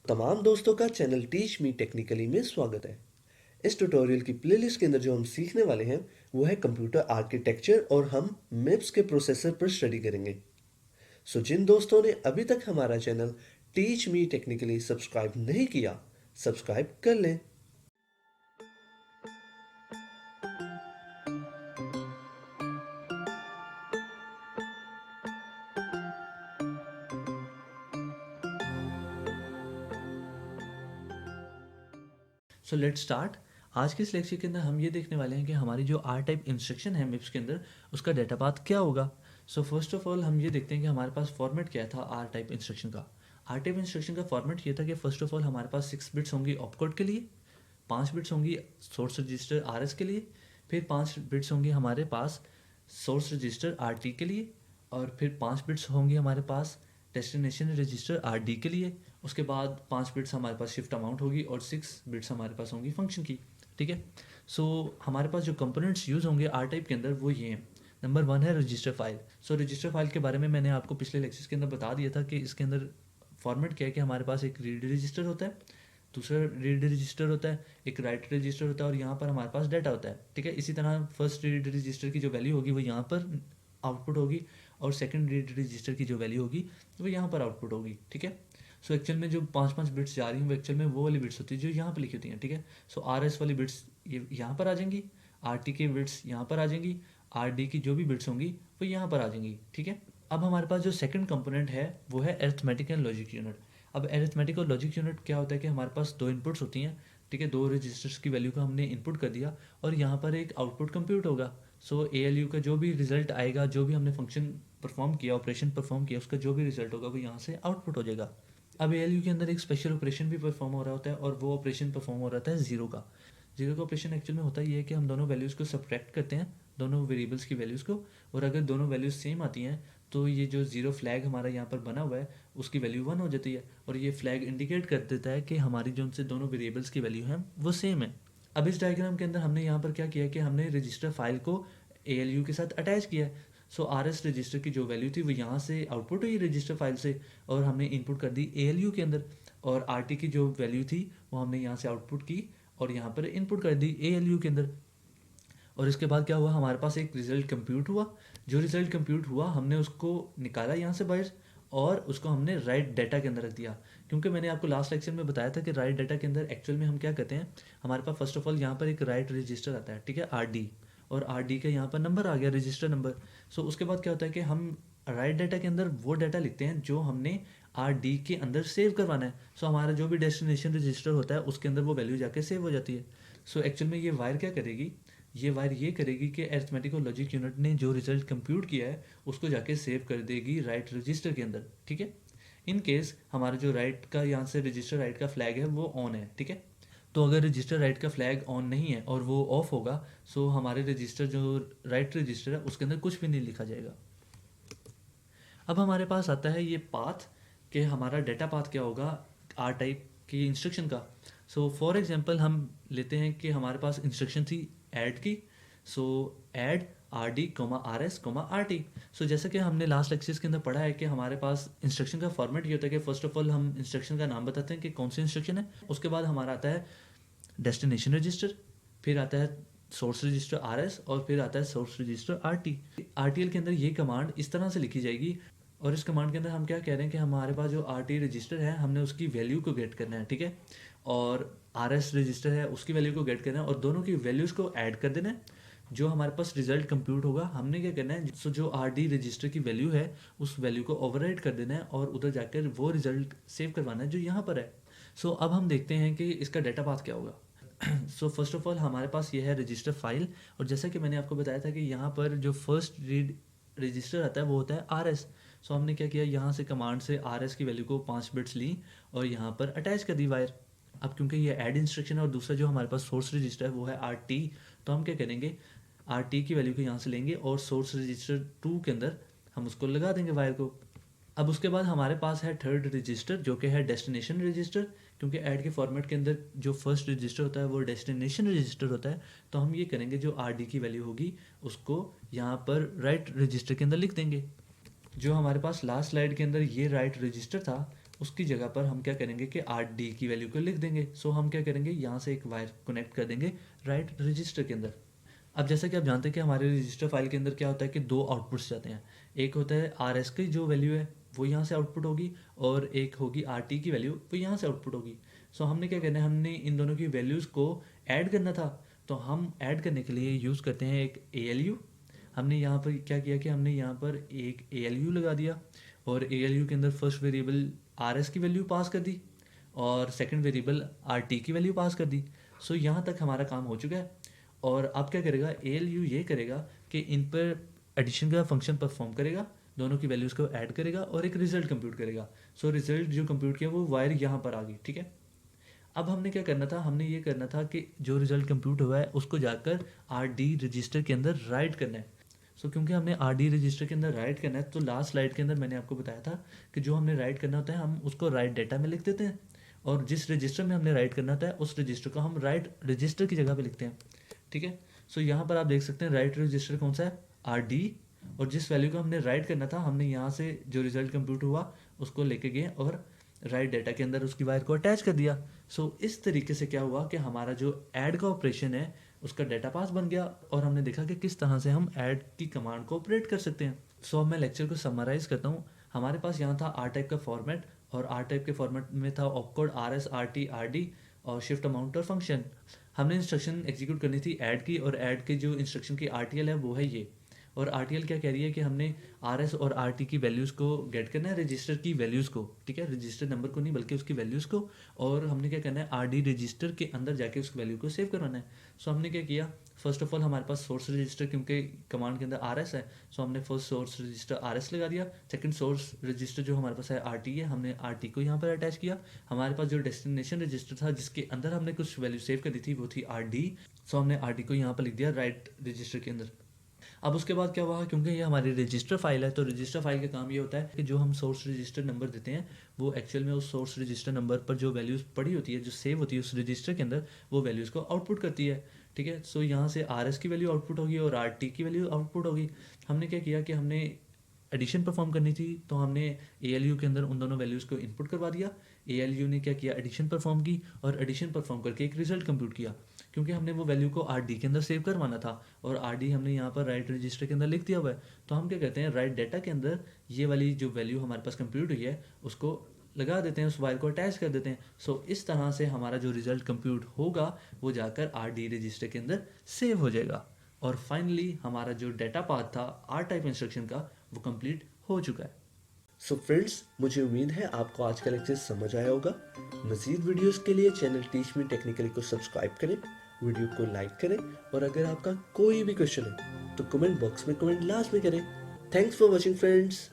तमाम दोस्तों का चैनल टीच मी टेक्निकली में स्वागत है। इस ट्यूटोरियल की प्लेलिस्ट के अंदर जो हम सीखने वाले हैं वो है कंप्यूटर आर्किटेक्चर और हम मिप्स के प्रोसेसर पर स्टडी करेंगे। सो जिन दोस्तों ने अभी तक हमारा channel teach me technically subscribe नहीं किया, सब्सक्राइब कर लें। So let's start. आज के इस लेक्चर के अंदर हम ये देखने वाले हैं कि हमारी जो आर टाइप इंस्ट्रक्शन है मिप्स के अंदर उसका डेटा पाथ क्या होगा। सो फर्स्ट ऑफ ऑल हम ये देखते हैं कि हमारे पास फॉर्मेट क्या था आर टाइप इंस्ट्रक्शन का। आर टाइप इंस्ट्रक्शन का फॉर्मेट ये था कि फर्स्ट ऑफ ऑल हमारे पास 6 बिट्स होंगी ऑपकोड के लिए, 5 बिट्स होंगी सोर्स रजिस्टर आर एस के लिए, फिर 5 बिट्स होंगी हमारे पास सोर्स रजिस्टर आर टी के लिए, और फिर 5 बिट्स होंगी हमारे पास डेस्टिनेशन रजिस्टर आर डी के लिए। उसके बाद 5 बिट्स हमारे पास शिफ्ट अमाउंट होगी और 6 बिट्स हमारे पास होंगी फंक्शन की। ठीक है। सो हमारे पास जो कंपोनेंट्स यूज़ होंगे आर टाइप के अंदर वो ये हैं। नंबर 1 है रजिस्टर फाइल। सो रजिस्टर फाइल के बारे में मैंने आपको पिछले लेक्चर्स के अंदर बता दिया था कि इसके अंदर फॉर्मेट क्या है कि हमारे पास एक रीड रजिस्टर होता है, दूसरा रीड रजिस्टर होता है, एक राइट रजिस्टर होता है और यहाँ पर हमारे पास डाटा होता है। ठीक है। इसी तरह फर्स्ट रीड रजिस्टर की जो वैल्यू होगी वो यहाँ पर आउटपुट होगी और सेकंड रीड रजिस्टर की जो वैल्यू होगी वो यहाँ पर आउटपुट होगी। ठीक है। सो एक्चुअल में जो 5 बिट्स जा रही हैं वो एक्चुअल में वो वाली बिट्स होती है जो यहाँ पर लिखी होती हैं। ठीक है। सो आर एस वाली बिट्स ये यहाँ पर आ जाएंगी, आर टी की बिट्स यहाँ पर आ जाएंगी, आर डी की जो भी बिट्स होंगी वो यहाँ पर आ जाएंगी। ठीक है। अब हमारे पास जो सेकंड कंपोनेंट है वो है अरिथमेटिक एंड लॉजिक यूनिट। अब अरिथमेटिक और लॉजिक यूनिट क्या होता है कि हमारे पास दो इनपुट्स होती हैं। ठीक है। दो रजिस्टर्स की वैल्यू को हमने इनपुट कर दिया और यहाँ पर एक आउटपुट कंप्यूट होगा। सो ए एल यू का जो भी रिजल्ट आएगा, जो भी हमने फंक्शन परफॉर्म किया, ऑपरेशन परफॉर्म किया, उसका जो भी रिजल्ट होगा वो यहाँ से आउटपुट हो जाएगा। अब ए एल यू के अंदर एक स्पेशल ऑपरेशन भी परफॉर्म हो रहा होता है और वो ऑपरेशन परफॉर्म हो रहा है जीरो का। जीरो का ऑपरेशन एक्चुअल में होता ही है कि हम दोनों वैल्यूज़ को सब्ट्रैक्ट करते हैं, दोनों वेरिएबल्स की वैल्यूज़ को, और अगर दोनों वैल्यूज़ सेम आती हैं तो ये जो जीरो फ्लैग हमारा यहाँ पर बना हुआ है उसकी वैल्यू 1 हो जाती है और ये फ्लैग इंडिकेट कर देता है कि हमारी जो उनसे दोनों वेरिएबल्स की वैल्यू है वो सेम है। अब इस डायग्राम के अंदर हमने यहाँ पर क्या किया कि हमने रजिस्टर फाइल को ए एल यू के साथ अटैच किया है। सो आर एस रजिस्टर की जो वैल्यू थी वो यहाँ से आउटपुट हुई रजिस्टर फाइल से और हमने इनपुट कर दी ए एल यू के अंदर, और आर टी की जो वैल्यू थी वो हमने यहाँ से आउटपुट की और यहाँ पर इनपुट कर दी ए एल यू के अंदर। और इसके बाद क्या हुआ, हमारे पास एक रिजल्ट कंप्यूट हुआ। जो रिजल्ट कंप्यूट हुआ हमने उसको निकाला यहाँ से बाहर और उसको हमने राइट डाटा के अंदर रख दिया। क्योंकि मैंने आपको लास्ट लेक्चर में बताया था कि राइट डाटा के अंदर एक्चुअल में हम क्या करते हैं, हमारे पास फर्स्ट ऑफ ऑल यहाँ पर एक राइट रजिस्टर आता है। ठीक है। आर डी, और आर डी का यहाँ पर नंबर आ गया, रजिस्टर नंबर। सो उसके बाद क्या होता है कि हम राइट डाटा के अंदर वो डाटा लिखते हैं जो हमने आर डी के अंदर सेव करवाना है। सो हमारा जो भी डेस्टिनेशन रजिस्टर होता है उसके अंदर वो वैल्यू जाके सेव हो जाती है। सो एक्चुअल में ये वायर क्या करेगी, ये वायर ये करेगी कि अरिथमेटिक और लॉजिक यूनिट ने जो रिजल्ट कंप्यूट किया है उसको जाके सेव कर देगी राइट रजिस्टर के अंदर। ठीक है। इन केस हमारा जो राइट का यहाँ से रजिस्टर राइट का फ्लैग है वो ऑन है। ठीक है। तो अगर रजिस्टर राइट का फ्लैग ऑन नहीं है और वो ऑफ होगा, सो हमारे रजिस्टर जो राइट रजिस्टर है उसके अंदर कुछ भी नहीं लिखा जाएगा। अब हमारे पास आता है ये पाथ कि हमारा डेटा पाथ क्या होगा आर टाइप की इंस्ट्रक्शन का। सो फॉर एग्जांपल हम लेते हैं कि हमारे पास इंस्ट्रक्शन थी ऐड की। So add R D comma R S comma R T. So जैसे कि हमने लास्ट लेक्चर्स के अंदर पढ़ा है कि हमारे पास इंस्ट्रक्शन का फॉर्मेट ये होता है कि फर्स्ट ऑफ ऑल हम इंस्ट्रक्शन का नाम बताते हैं कि कौन सी इंस्ट्रक्शन है, उसके बाद हमारा आता है डेस्टिनेशन रजिस्टर, फिर आता है सोर्स रजिस्टर आर एस और फिर आता है source register R T. R T L के अंदर ये कमांड इस तरह से लिखी जाएगी और इस कमांड के अंदर हम क्या कह रहे हैं कि हमारे पास जो आर टी रजिस्टर है हमने उसकी वैल्यू को गेट करना है। ठीक है। और आर एस रजिस्टर है उसकी वैल्यू को गेट करना है और दोनों की वैल्यूज़ को ऐड कर देना है। जो हमारे पास रिजल्ट कंप्यूट होगा हमने क्या करना है, सो जो आर डी रजिस्टर की वैल्यू है उस वैल्यू को ओवरराइट कर देना है और उधर जाकर वो रिजल्ट सेव करवाना है जो यहाँ पर है। सो अब हम देखते हैं कि इसका डेटा पाथ क्या होगा। सो फर्स्ट ऑफ ऑल हमारे पास ये है रजिस्टर फाइल, और जैसा कि मैंने आपको बताया था कि यहाँ पर जो फर्स्ट रीड रजिस्टर आता है वो होता है आर एस। सो हमने क्या किया, यहाँ से कमांड से आर एस की वैल्यू को 5 बिट्स ली और यहाँ पर अटैच कर दी वायर। अब क्योंकि ये ऐड इंस्ट्रक्शन है और दूसरा जो हमारे पास सोर्स रजिस्टर है वो है आर टी, तो हम क्या करेंगे आर टी की वैल्यू को यहाँ से लेंगे और सोर्स रजिस्टर 2 के अंदर हम उसको लगा देंगे वायर को। अब उसके बाद हमारे पास है थर्ड रजिस्टर जो कि है डेस्टिनेशन रजिस्टर। क्योंकि ऐड के फॉर्मेट के अंदर जो फर्स्ट रजिस्टर होता है वो डेस्टिनेशन रजिस्टर होता है, तो हम ये करेंगे जो आर डी की वैल्यू होगी उसको यहाँ पर राइट रजिस्टर के अंदर लिख देंगे। जो हमारे पास लास्ट स्लाइड के अंदर ये राइट रजिस्टर था उसकी जगह पर हम क्या करेंगे कि आर डी की वैल्यू को लिख देंगे। सो हम क्या करेंगे, यहाँ से एक वायर कनेक्ट कर देंगे राइट रजिस्टर के अंदर। अब जैसा कि आप जानते हैं कि हमारे रजिस्टर फाइल के अंदर क्या होता है कि दो आउटपुट्स जाते हैं। एक होता है आर एस की जो वैल्यू है वो यहाँ से आउटपुट होगी, और एक होगी आर टी की वैल्यू, वो यहाँ से आउटपुट होगी। सो हमने क्या करना है, हमने इन दोनों की वैल्यूज़ को ऐड करना था। तो हम ऐड करने के लिए यूज़ करते हैं एक ए एल यू। हमने यहाँ पर क्या किया कि हमने यहाँ पर एक ए एल यू लगा दिया, और ए एल यू के अंदर फर्स्ट वेरिएबल आर एस की वैल्यू पास कर दी, और सेकंड वेरिएबल आर टी की वैल्यू पास कर दी। सो यहाँ तक हमारा काम हो चुका है। और अब क्या करेगा, ए एल यू ये करेगा कि इन पर एडिशन का फंक्शन परफॉर्म करेगा, दोनों की वैल्यूज़ को ऐड करेगा और एक रिजल्ट कंप्यूट करेगा। सो रिजल्ट जो कंप्यूट किया वो वायर यहाँ पर आ गई, ठीक है। अब हमने क्या करना था, हमने ये करना था कि जो रिजल्ट कंप्यूट हुआ है उसको जाकर आर डी रजिस्टर के अंदर राइट करना है। सो क्योंकि हमने आर डी रजिस्टर के अंदर राइट करना है, तो लास्ट स्लाइड के अंदर मैंने आपको बताया था कि जो हमने राइट करना होता है हम उसको राइट डेटा में लिख देते हैं, और जिस रजिस्टर में हमने राइट करना होता है उस रजिस्टर को हम राइट रजिस्टर की जगह पे लिखते हैं, ठीक है। सो यहाँ पर आप देख सकते हैं राइट रजिस्टर कौन सा है, आर डी, और जिस वैल्यू को हमने राइट करना था हमने यहाँ से जो रिजल्ट कंप्यूट हुआ उसको लेके गए और राइट डेटा के अंदर उसकी वायर को अटैच कर दिया। सो इस तरीके से क्या हुआ कि हमारा जो ऐड का ऑपरेशन है उसका डेटा पास बन गया, और हमने देखा कि किस तरह से हम ऐड की कमांड को ऑपरेट कर सकते हैं। सो अब मैं लेक्चर को समराइज करता हूँ। हमारे पास यहाँ था आर टाइप का फॉर्मेट, और आर टाइप के फॉर्मेट में था opcode R S, R T, R D और शिफ्ट अमाउंट और फंक्शन। हमने इंस्ट्रक्शन एग्जीक्यूट करनी थी ऐड की, और ऐड की जो इंस्ट्रक्शन की आर टी एल है वो है ये। और आर टी एल क्या कह रही है कि हमने आर एस और आर टी की वैल्यूज़ को गेट करना है, रजिस्टर की वैल्यूज़ को, ठीक है, रजिस्टर नंबर को नहीं बल्कि उसकी वैल्यूज़ को। और हमने क्या करना है, आर डी रजिस्टर के अंदर जाके उस वैल्यू को सेव करवाना है। सो हमने क्या किया, फर्स्ट ऑफ ऑल हमारे पास सोर्स रजिस्टर, क्योंकि कमांड के अंदर आर एस है, सो हमने first source register R S लगा दिया। सेकंड सोर्स रजिस्टर जो हमारे पास है आर टी है, हमने आर टी को यहाँ पर अटैच किया। हमारे पास जो डेस्टिनेशन रजिस्टर था जिसके अंदर हमने कुछ वैल्यू सेव करी थी वो थी आर डी। सो हमने आर डी को यहाँ पर लिख दिया राइट रजिस्टर के अंदर। अब उसके बाद क्या हुआ, क्योंकि ये हमारी रजिस्टर फाइल है, तो रजिस्टर फाइल का काम ये होता है कि जो हम सोर्स रजिस्टर नंबर देते हैं वो एक्चुअल में उस सोर्स रजिस्टर नंबर पर जो वैल्यूज़ पड़ी होती है, जो सेव होती है उस रजिस्टर के अंदर, वो वैल्यूज़ को आउटपुट करती है, ठीक है। सो यहाँ से आर एस की वैल्यू आउटपुट होगी और आर टी की वैल्यू आउटपुट होगी। हमने क्या किया कि हमने एडिशन परफॉर्म करनी थी, तो हमने ए एल यू के अंदर उन दोनों वैल्यूज़ को इनपुट करवा दिया। ए एल यू ने क्या किया, एडिशन परफॉर्म की, और एडिशन परफॉर्म करके एक रिजल्ट कंप्यूट किया, क्योंकि हमने वो वैल्यू को आर डी के अंदर सेव करवाना था, और आर डी हमने यहाँ पर राइट रजिस्टर के अंदर लिख दिया हुआ है। तो हम क्या कहते हैं, राइट डेटा के अंदर ये वाली जो वैल्यू हमारे पास कंप्यूट हुई है उसको लगा देते हैं, उस वायर को अटैच कर देते हैं। सो इस तरह से हमारा जो रिजल्ट कंप्यूट होगा वो जाकर आर डी रजिस्टर के अंदर सेव हो जाएगा, और फाइनली हमारा जो डेटा पाथ था आर टाइप इंस्ट्रक्शन का वो कंप्लीट हो चुका है। सो फ्रेंड्स, मुझे उम्मीद है आपको आज का लेक्चर समझ आया होगा। मजीद वीडियोस के लिए चैनल टीच मी टेक्निकली को सब्सक्राइब करें, वीडियो को लाइक करें, और अगर आपका कोई भी क्वेश्चन है तो कमेंट बॉक्स में कमेंट लाजमी करें। Thanks for watching friends.